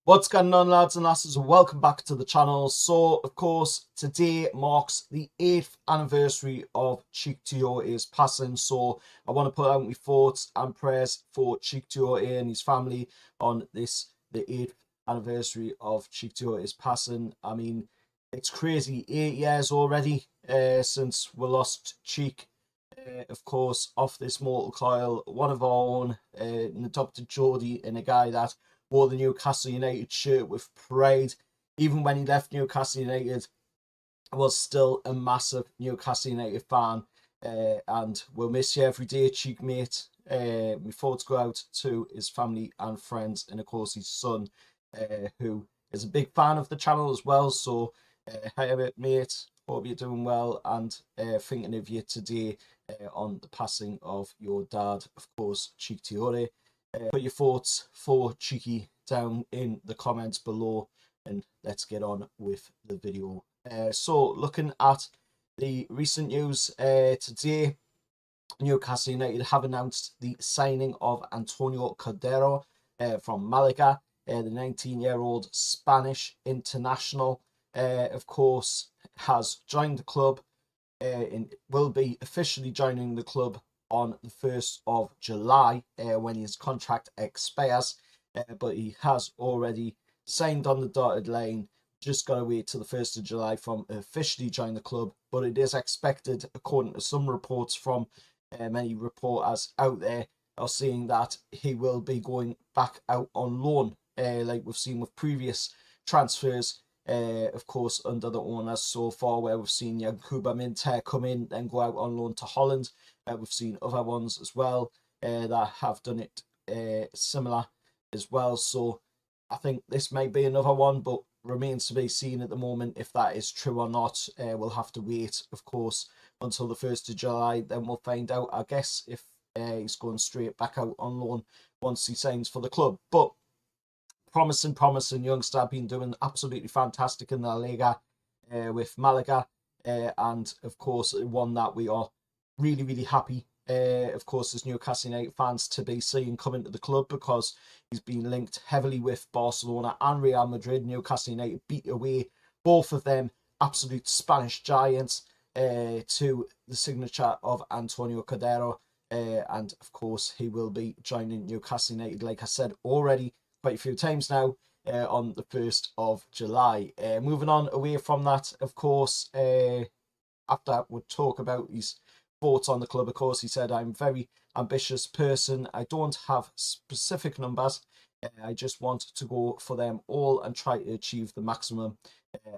What's going on, lads and lasses? Welcome back to the channel. So, of course, today marks the 8th anniversary of Cheick Tioté's passing. So, I want to put out my thoughts and prayers for Cheick Tioté and his family on this, the 8th anniversary of Cheick Tioté's passing. I mean, it's crazy. 8 years already since we lost Cheick. Of course, off this mortal coil, one of our own, an adopted Geordie, and a guy that wore the Newcastle United shirt with pride. Even when he left Newcastle United, I was still a massive Newcastle United fan. And we'll miss you every day, Cheick, mate. My thoughts go out to his family and friends, and of course his son, who is a big fan of the channel as well. So, hi, mate. Hope you're doing well, and thinking of you today on the passing of your dad, of course, Cheick Tioté. Put your thoughts for Cheicky down in the comments below, and let's get on with the video. So, looking at the recent news today, Newcastle United have announced the signing of Antonio Cordero from Málaga, the 19-year-old Spanish international. Of course, has joined the club and will be officially joining the club on the 1st of July when his contract expires, but he has already signed on the dotted line. Just got to wait till the 1st of July from officially join the club, but it is expected, according to some reports from many reporters out there, are saying that he will be going back out on loan, like we've seen with previous transfers. Of course, under the owners so far, where we've seen Yankuba Minter come in and go out on loan to Holland. We've seen other ones as well that have done it similar as well. So I think this may be another one, but remains to be seen at the moment if that is true or not. We'll have to wait, of course, until the 1st of July. Then we'll find out, I guess, if he's going straight back out on loan once he signs for the club. But promising youngster, been doing absolutely fantastic in La Liga with Málaga, and of course one that we are really happy, of course, as Newcastle United fans, to be seeing come into the club, because he's been linked heavily with Barcelona and Real Madrid. Newcastle United beat away both of them absolute Spanish giants to the signature of Antonio Cordero, and of course he will be joining Newcastle United, like I said already quite a few times now, on the 1st of July. Moving on away from that, of course, after we'll talk about his thoughts on the club, of course, he said, "I'm a very ambitious person. I don't have specific numbers. I just want to go for them all and try to achieve the maximum.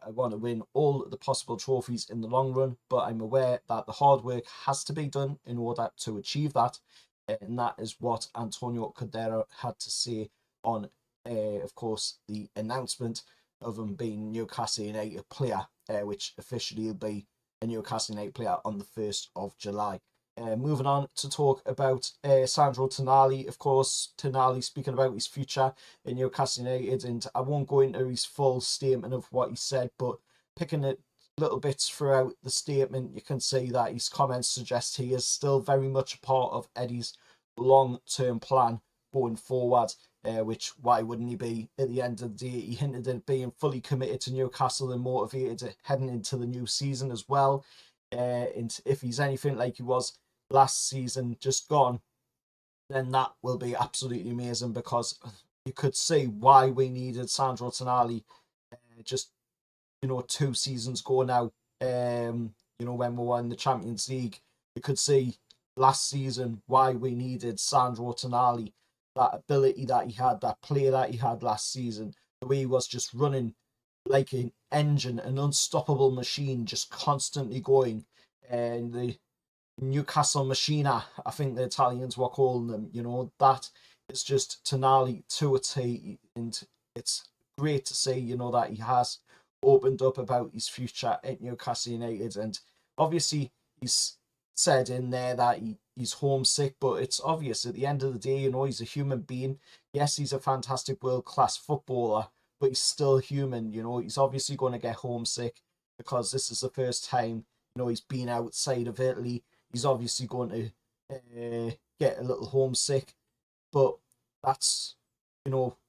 I want to win all the possible trophies in the long run, but I'm aware that the hard work has to be done in order to achieve that." And that is what Antonio Cordero had to say on, of course, the announcement of him being Newcastle United player, which officially will be a Newcastle United player on the 1st of July. Moving on to talk about Sandro Tonali, of course. Tonali speaking about his future in Newcastle United, and I won't go into his full statement of what he said, but picking it little bits throughout the statement, you can see that his comments suggest he is still very much a part of Eddie's long-term plan going forward, which why wouldn't he be? At the end of the day, he hinted at being fully committed to Newcastle and motivated heading into the new season as well. And if he's anything like he was last season, just gone, then that will be absolutely amazing, because you could see why we needed Sandro Tonali just 2 seasons ago now. When we won the Champions League, you could see last season why we needed Sandro Tonali. That ability that he had, that play that he had last season, the way he was just running like an engine, an unstoppable machine, just constantly going. And the Newcastle Machina, I think the Italians were calling them, that is just Tonali to a T. And it's great to see, that he has opened up about his future at Newcastle United. And obviously he's said in there that he's homesick, but it's obvious at the end of the day, he's a human being. Yes, he's a fantastic world-class footballer, but he's still human. He's obviously going to get homesick, because this is the first time he's been outside of Italy. He's obviously going to get a little homesick, but that's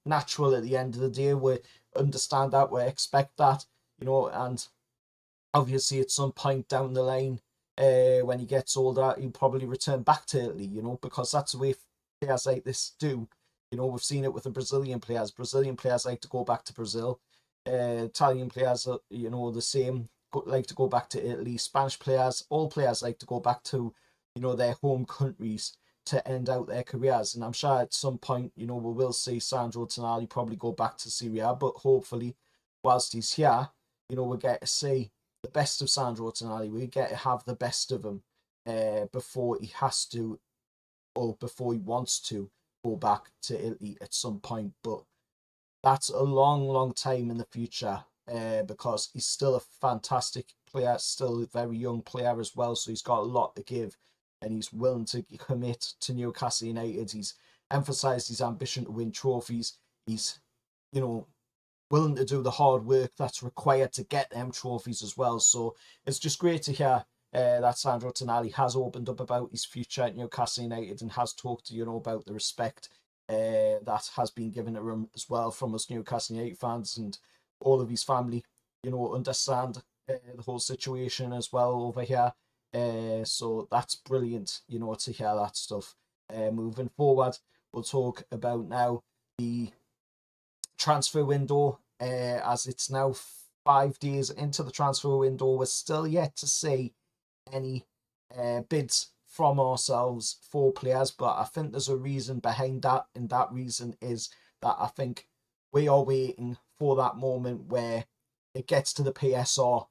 natural at the end of the day. We understand that, we expect that, and obviously at some point down the line, when he gets older, he'll probably return back to Italy, because that's the way players like this do. We've seen it with the Brazilian players. Brazilian players like to go back to Brazil. Italian players are, the same, like to go back to Italy. Spanish players, all players like to go back to, their home countries to end out their careers. And I'm sure at some point, we will see Sandro Tonali probably go back to Serie A, but hopefully, whilst he's here, we'll get to see the best of Sandro Tonali. We get to have the best of him before he has to, or before he wants to go back to Italy at some point. But that's a long, long time in the future because he's still a fantastic player, still a very young player as well. So he's got a lot to give, and he's willing to commit to Newcastle United. He's emphasised his ambition to win trophies. He's, willing to do the hard work that's required to get them trophies as well. So it's just great to hear that Sandro Tonali has opened up about his future at Newcastle United and has talked to, about the respect that has been given to him as well from us Newcastle United fans, and all of his family, understand the whole situation as well over here. So that's brilliant, to hear that stuff. Moving forward, we'll talk about now the transfer window, as it's now 5 days into the transfer window. We're still yet to see any bids from ourselves for players, but I think there's a reason behind that, and that reason is that I think we are waiting for that moment where it gets to the PSR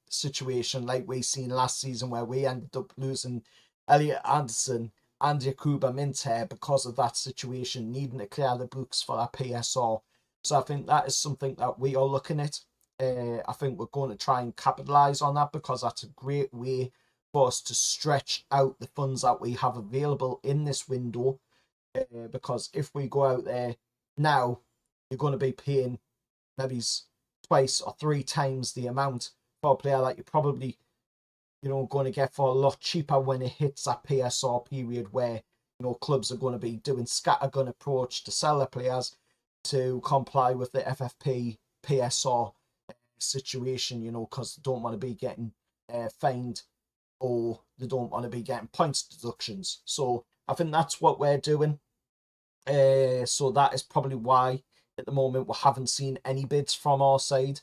situation, like we seen last season, where we ended up losing Elliot Anderson and Yakuba Minter because of that situation, needing to clear the books for that PSR. So I think that is something that we are looking at. I think we're going to try and capitalise on that, because that's a great way for us to stretch out the funds that we have available in this window. Because if we go out there now, you're going to be paying maybe twice or 3 times the amount for a player that you're probably going to get for a lot cheaper when it hits that PSR period, where clubs are going to be doing scattergun approach to sell their players to comply with the FFP PSR situation, because they don't want to be getting fined, or they don't want to be getting points deductions. So I think that's what we're doing. So that is probably why at the moment we haven't seen any bids from our side,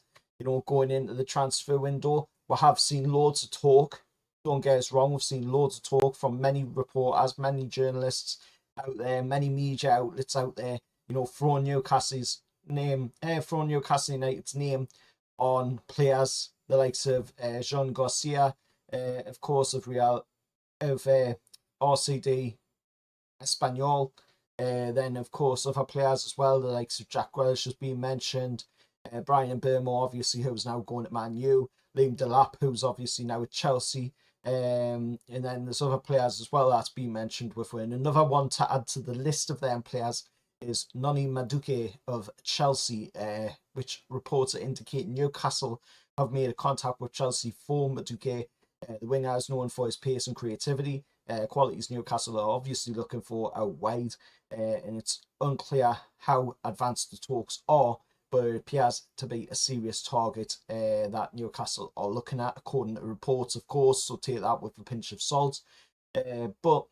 going into the transfer window. We have seen loads of talk. Don't get us wrong, we've seen loads of talk from many reporters, many journalists out there, many media outlets out there, throwing Newcastle's name, throwing Newcastle United's name on players, the likes of Jean Garcia, of course, of RCD Espanyol, then of course other players as well, the likes of Jack Grealish has been mentioned, Brian Burmo, obviously, who's now going at Man U, Liam Delap, who's obviously now at Chelsea, and then there's other players as well that's been mentioned with him. Another one to add to the list of them players is Noni Madueke of Chelsea, which reports are indicating Newcastle have made a contact with Chelsea for Madueke. The winger is known for his pace and creativity, qualities Newcastle are obviously looking for out wide, and it's unclear how advanced the talks are, but it appears to be a serious target that Newcastle are looking at, according to reports, of course, so take that with a pinch of salt. But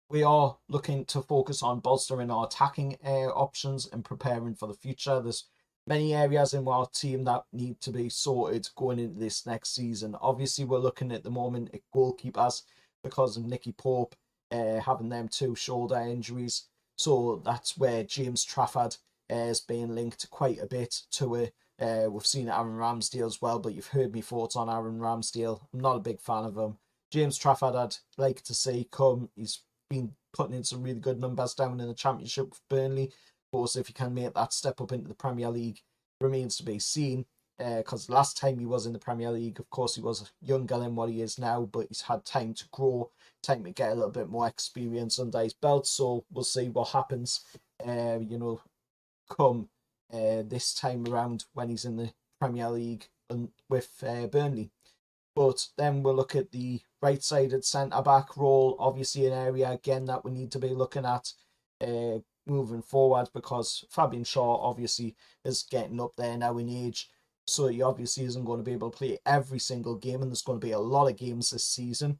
we are looking to focus on bolstering our attacking options and preparing for the future. There's many areas in our team that need to be sorted going into this next season. Obviously, we're looking at the moment at goalkeepers because of Nicky Pope having them 2 shoulder injuries. So that's where James Trafford is being linked quite a bit to it. We've seen Aaron Ramsdale as well, but you've heard me thoughts on Aaron Ramsdale. I'm not a big fan of him. James Trafford, I'd like to see come. He's been putting in some really good numbers down in the Championship with Burnley. Of course, if he can make that step up into the Premier League, remains to be seen. Because last time he was in the Premier League, of course, he was younger than what he is now, but he's had time to grow, time to get a little bit more experience under his belt. So we'll see what happens, come this time around when he's in the Premier League with Burnley. But then we'll look at the right-sided centre-back role, obviously an area, again, that we need to be looking at. moving forward, because Fabian Shaw obviously is getting up there now in age, so he obviously isn't going to be able to play every single game, and there's going to be a lot of games this season,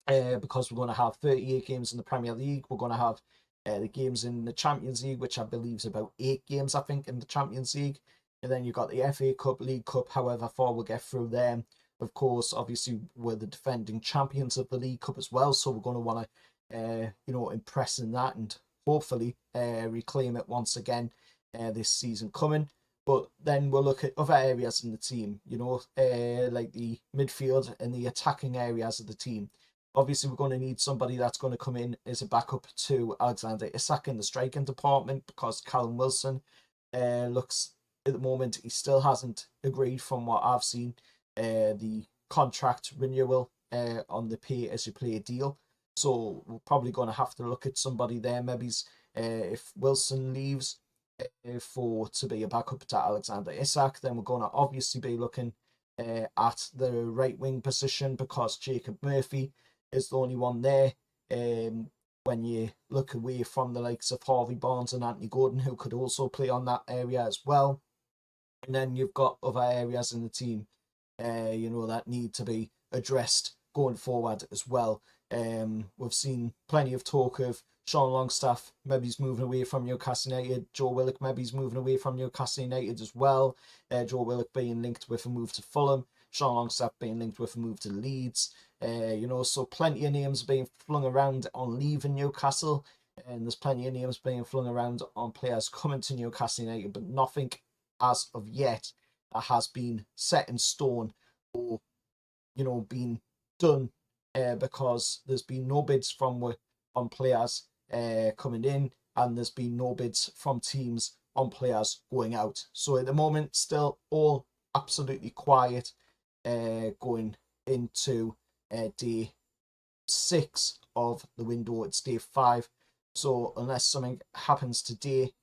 because we're going to have 38 games in the Premier League. We're going to have the games in the Champions League, which I believe is about 8 games, I think, in the Champions League. And then you've got the FA Cup, League Cup, however far we'll get through them. Of course, obviously, we're the defending champions of the League Cup as well, so we're going to want to, impress in that and hopefully reclaim it once again this season coming. But then we'll look at other areas in the team, like the midfield and the attacking areas of the team. Obviously, we're going to need somebody that's going to come in as a backup to Alexander Isak in the striking department, because Callum Wilson looks, at the moment, he still hasn't agreed, from what I've seen, the contract renewal on the pay-as-you-play deal. So we're probably going to have to look at somebody there. Maybe if Wilson leaves to be a backup to Alexander Isak, then we're going to obviously be looking at the right wing position, because Jacob Murphy is the only one there. When you look away from the likes of Harvey Barnes and Anthony Gordon, who could also play on that area as well. And then you've got other areas in the team, that need to be addressed going forward as well. We've seen plenty of talk of Sean Longstaff, maybe he's moving away from Newcastle United. Joe Willock, maybe he's moving away from Newcastle United as well. Joe Willock being linked with a move to Fulham. Sean Longstaff being linked with a move to Leeds. So plenty of names being flung around on leaving Newcastle. And there's plenty of names being flung around on players coming to Newcastle United, but nothing as of yet that has been set in stone or, been done, because there's been no bids on players coming in, and there's been no bids from teams on players going out. So at the moment, still all absolutely quiet going into day 6 of the window. It's day 5. So unless something happens today,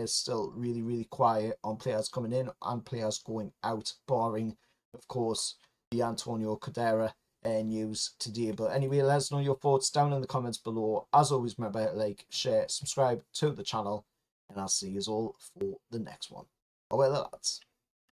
still really, really quiet on players coming in and players going out, barring, of course, the Antonio Cordero news today. But anyway, let us know your thoughts down in the comments below. As always, remember to like, share, subscribe to the channel, and I'll see you all for the next one. Away, lads.